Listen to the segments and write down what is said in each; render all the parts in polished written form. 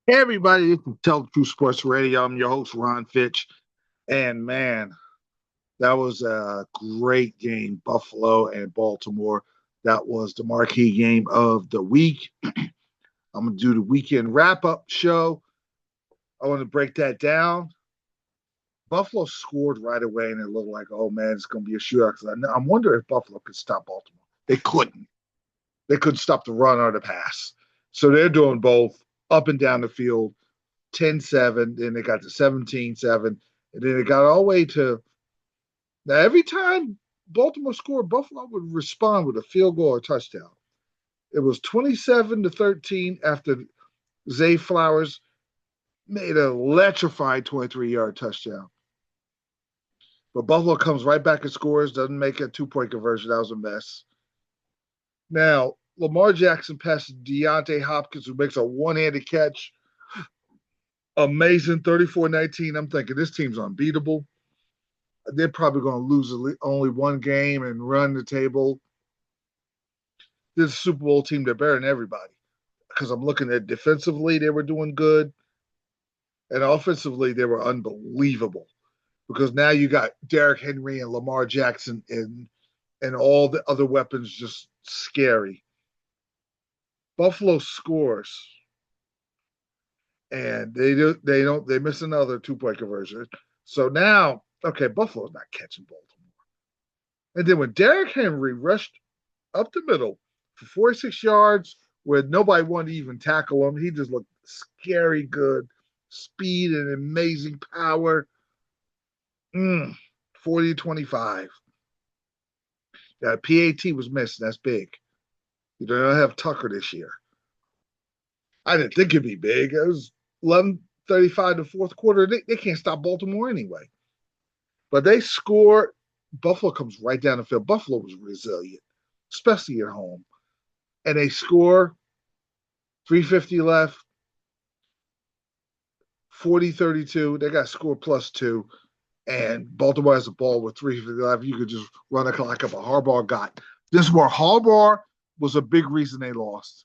Hey everybody, this is Tell the Truth Sports Radio. I'm your host, Ron Fitch. And man, that was a great game, Buffalo and Baltimore. That was the marquee game of the week. I'm going to do the weekend wrap up show. I want to break that down. Buffalo scored right away, and it looked like, oh man, it's going to be a shootout. I'm wondering if Buffalo could stop Baltimore. They couldn't. They couldn't stop the run or the pass. So they're doing both up and down the field 10-7, then they got to 17-7, and then it got all the way to now every time Baltimore scored, Buffalo would respond with a field goal or touchdown. It was 27-13 after Zay Flowers made an electrified 23-yard touchdown. But Buffalo comes right back and scores, doesn't make a 2-point conversion. That was a mess. Now, Lamar Jackson passes Deontay Hopkins, who makes a one-handed catch. Amazing, 34-19. I'm thinking this team's unbeatable. They're probably going to lose only one game and run the table. This Super Bowl team, they're better than everybody. Because I'm looking at defensively, they were doing good. And offensively, they were unbelievable. Because now you got Derrick Henry and Lamar Jackson and all the other weapons just scary. Buffalo scores. And they miss another 2-point conversion. So now, okay, Buffalo's not catching Baltimore. And then when Derrick Henry rushed up the middle for 46 yards, where nobody wanted to even tackle him, he just looked scary good. Speed and amazing power. 40-25. That PAT was missing. That's big. You don't have Tucker this year. I didn't think it'd be big. It was 11:35 the fourth quarter. They can't stop Baltimore anyway. But they score. Buffalo comes right down the field. Buffalo was resilient, especially at home. And they score 350 left, 40-32. They got score plus two. And Baltimore has a ball with 350 left. You could just run a clock up. A Harbaugh got. This is where Harbaugh was a big reason they lost,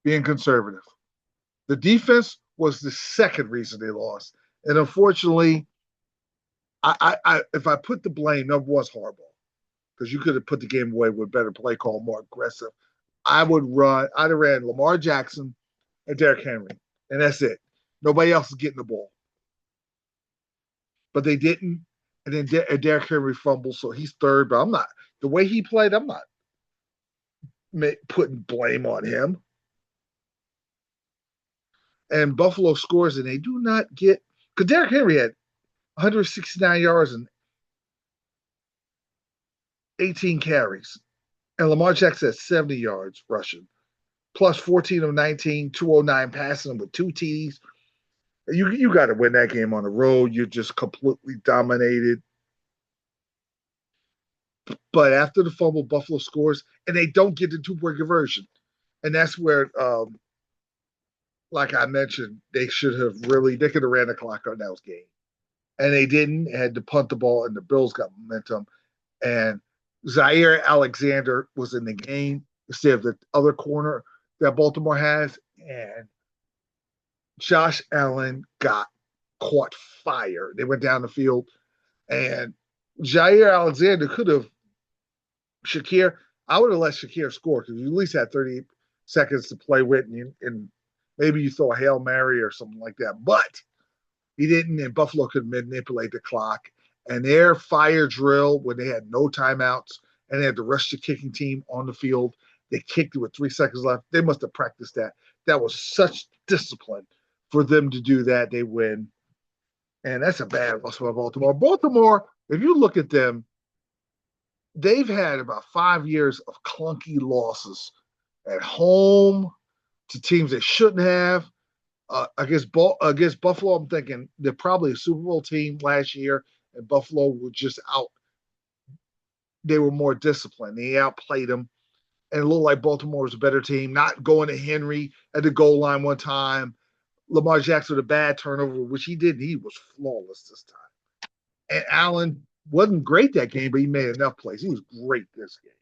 being conservative. The defense was the second reason they lost. And unfortunately, if I put the blame, number one's Harbaugh, because you could have put the game away with better play call, more aggressive. I'd have ran Lamar Jackson and Derrick Henry, and that's it. Nobody else is getting the ball. But they didn't. And then Derrick Henry fumbles, so he's third. But I'm not. The way he played, I'm not putting blame on him. And Buffalo scores, and they do not get because Derrick Henry had 169 yards and 18 carries, and Lamar Jackson had 70 yards rushing, plus 14 of 19, 209 passing with two TDs. You got to win that game on the road. You're just completely dominated. But after the fumble, Buffalo scores, and they don't get the 2-point conversion. And that's where, like I mentioned, they could have ran the clock on that game. And they didn't, had to punt the ball, and the Bills got momentum. And Zaire Alexander was in the game instead of the other corner that Baltimore has. And Josh Allen got caught fire. They went down the field, and Jair Alexander could have Shakir. I would have let Shakir score because you at least had 30 seconds to play with, and maybe you throw a Hail Mary or something like that. But he didn't, and Buffalo could manipulate the clock. And their fire drill, when they had no timeouts and they had to rush the kicking team on the field, they kicked it with 3 seconds left. They must have practiced that. That was such discipline for them to do that. They win. And that's a bad loss for Baltimore. Baltimore, if you look at them, they've had about 5 years of clunky losses at home to teams they shouldn't have. Against Buffalo, I'm thinking they're probably a Super Bowl team last year, and Buffalo were just out. They were more disciplined. They outplayed them, and it looked like Baltimore was a better team. Not going to Henry at the goal line one time. Lamar Jackson with a bad turnover, which he did. He was flawless this time. And Allen wasn't great that game, but he made enough plays. He was great this game.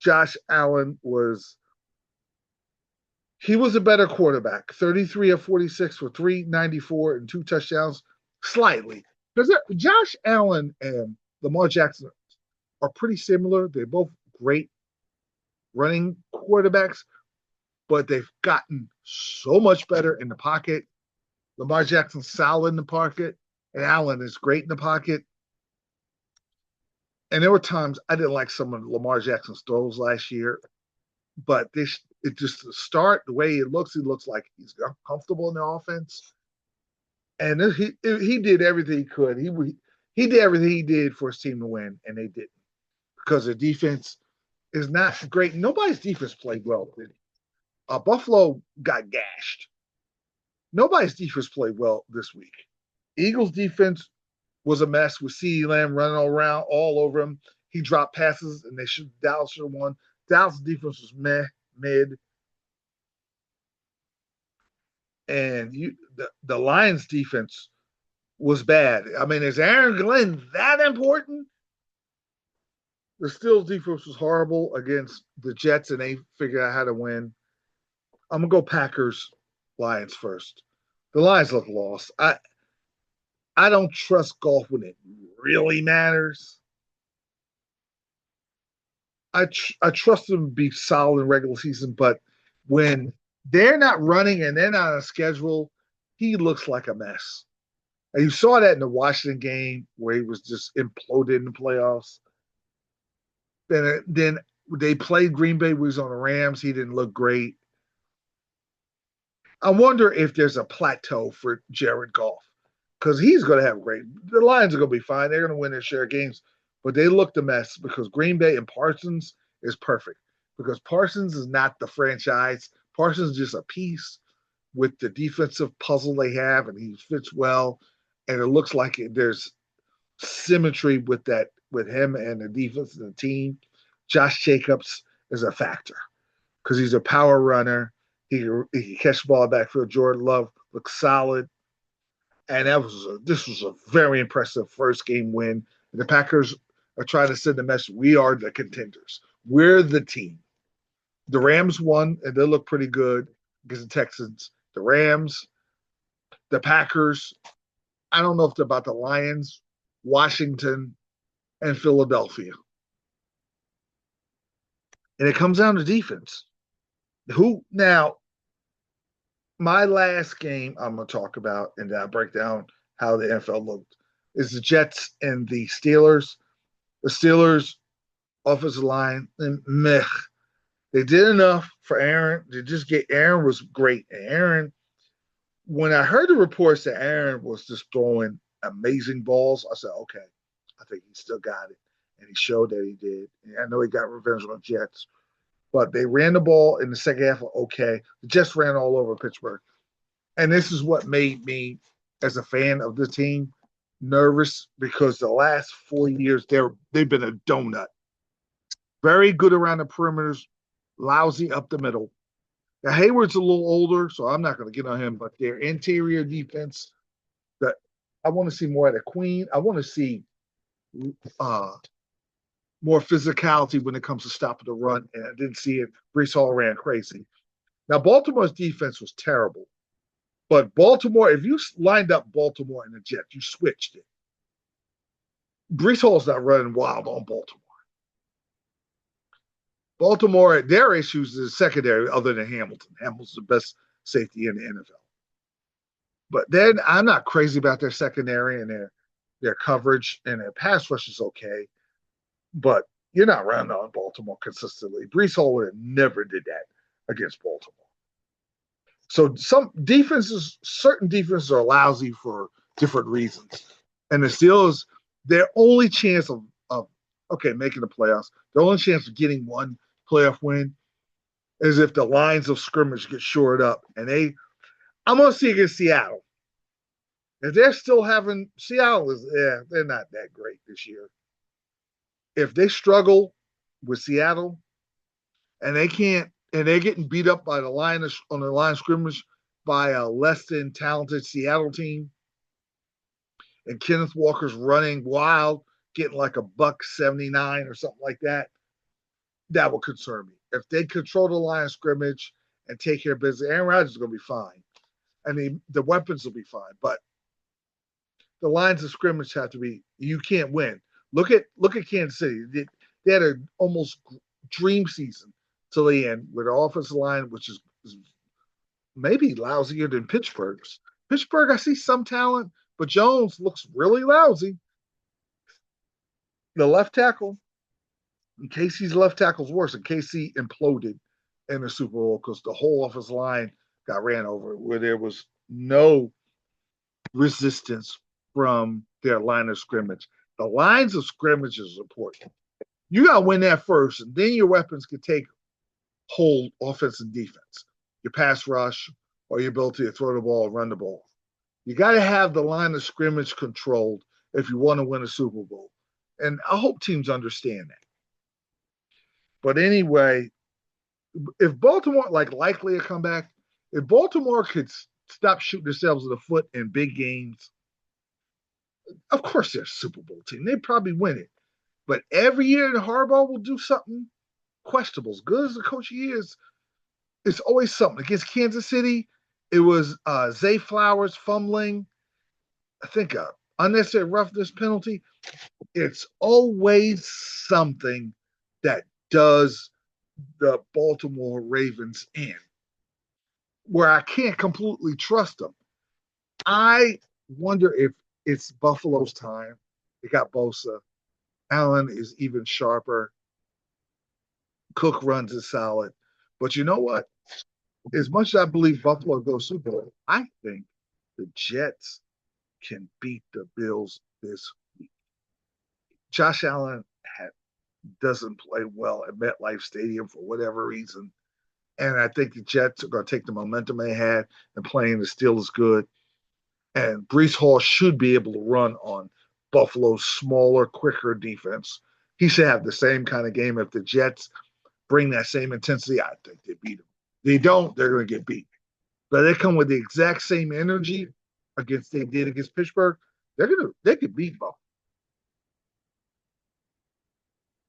Josh Allen He was a better quarterback. 33 of 46 for 394 and 2 touchdowns, slightly. Because Josh Allen and Lamar Jackson are pretty similar. They're both great running quarterbacks, but they've gotten so much better in the pocket. Lamar Jackson's solid in the pocket, and Allen is great in the pocket. And there were times I didn't like some of Lamar Jackson's throws last year, but it just the start, the way he looks like he's comfortable in the offense. And he did everything he could. He did everything he did for his team to win, and they didn't because the defense is not great. Nobody's defense played well. Buffalo got gashed. Nobody's defense played well this week. Eagles defense was a mess with CeeDee Lamb running around all over him. He dropped passes, and Dallas should have won. Dallas defense was mid. And the Lions defense was bad. I mean, is Arron Glenn that important? The Steelers defense was horrible against the Jets, and they figured out how to win. I'm gonna go Packers, Lions first. The Lions look lost. I don't trust golf when it really matters. I trust them to be solid in regular season, but when they're not running and they're not on a schedule, he looks like a mess. And you saw that in the Washington game where he was just imploded in the playoffs. Then they played Green Bay when he was on the Rams. He didn't look great. I wonder if there's a plateau for Jared Goff because he's going to have great. The Lions are going to be fine. They're going to win their share of games, but they looked a mess because Green Bay and Parsons is perfect because Parsons is not the franchise. Parsons is just a piece with the defensive puzzle they have, and he fits well. And it looks like there's symmetry with him and the defense and the team. Josh Jacobs is a factor because he's a power runner. He can catch the ball backfield. Jordan Love looks solid. And this was a very impressive first game win. And the Packers are trying to send the message, we are the contenders. We're the team. The Rams won, and they look pretty good against the Texans. The Rams, the Packers, I don't know if they're about the Lions, Washington, and Philadelphia. And it comes down to defense. Now, my last game I'm going to talk about, and I'll break down how the NFL looked, is the Jets and the Steelers. The Steelers offensive line, and meh. They did enough for Aaron. Aaron was great. And Aaron, when I heard the reports that Aaron was just throwing amazing balls, I said, okay, I think he still got it. And he showed that he did. And I know he got revenge on the Jets. But they ran the ball in the second half okay. The Jets ran all over Pittsburgh. And this is what made me, as a fan of the team, nervous because the last 4 years, they've been a donut. Very good around the perimeters, lousy up the middle. Now, Hayward's a little older, so I'm not going to get on him, but their interior defense, that I want to see more out of Queen. I want to see more physicality when it comes to stopping the run, and I didn't see it. Brees Hall ran crazy. Now, Baltimore's defense was terrible, but Baltimore, if you lined up Baltimore and the Jets, you switched it. Brees Hall's not running wild on Baltimore. Baltimore, their issues is secondary other than Hamilton. Hamilton's the best safety in the NFL. But then I'm not crazy about their secondary and their coverage, and their pass rush is okay. But you're not running on Baltimore consistently. Brees Hall would have never did that against Baltimore. So certain defenses are lousy for different reasons. And the Steelers, their only chance of making the playoffs, their only chance of getting one playoff win is if the lines of scrimmage get shored up. And I'm going to see against Seattle. If they're still having Seattle they're not that great this year. If they struggle with Seattle and they're getting beat up by on the line of scrimmage by a less than talented Seattle team, and Kenneth Walker's running wild, getting like $179 or something like that, that would concern me. If they control the line of scrimmage and take care of business. Aaron Rodgers is going to be fine. I mean, the weapons will be fine, but the lines of scrimmage have to be. You can't win. Look at Kansas City. They had an almost dream season till the end with the offensive line, which is maybe lousier than Pittsburgh's. Pittsburgh, I see some talent, but Jones looks really lousy. The left tackle, in KC's left tackle's worse, and KC imploded in the Super Bowl because the whole offensive line got ran over, where there was no resistance from their line of scrimmage. The lines of scrimmage is important. You got to win that first, and then your weapons can take hold offense and defense, your pass rush, or your ability to throw the ball and run the ball. You got to have the line of scrimmage controlled if you want to win a Super Bowl. And I hope teams understand that. But anyway, if Baltimore, likely a comeback, if Baltimore could stop shooting themselves in the foot in big games, of course they're a Super Bowl team. They'd probably win it. But every year the Harbaugh will do something questionable. As good as the coach he is, it's always something. Against Kansas City, it was Zay Flowers fumbling. I think a unnecessary roughness penalty. It's always something that does the Baltimore Ravens in, where I can't completely trust them. I wonder if it's Buffalo's time. They got Bosa. Allen is even sharper. Cook runs is solid. But you know what? As much as I believe Buffalo goes Super Bowl, I think the Jets can beat the Bills this week. Josh Allen doesn't play well at MetLife Stadium for whatever reason. And I think the Jets are going to take the momentum they had and playing the Steelers good. And Breece Hall should be able to run on Buffalo's smaller, quicker defense. He should have the same kind of game. If the Jets bring that same intensity, I think they beat them. They don't, they're going to get beat. But they come with the exact same energy they did against Pittsburgh. They could beat Buffalo.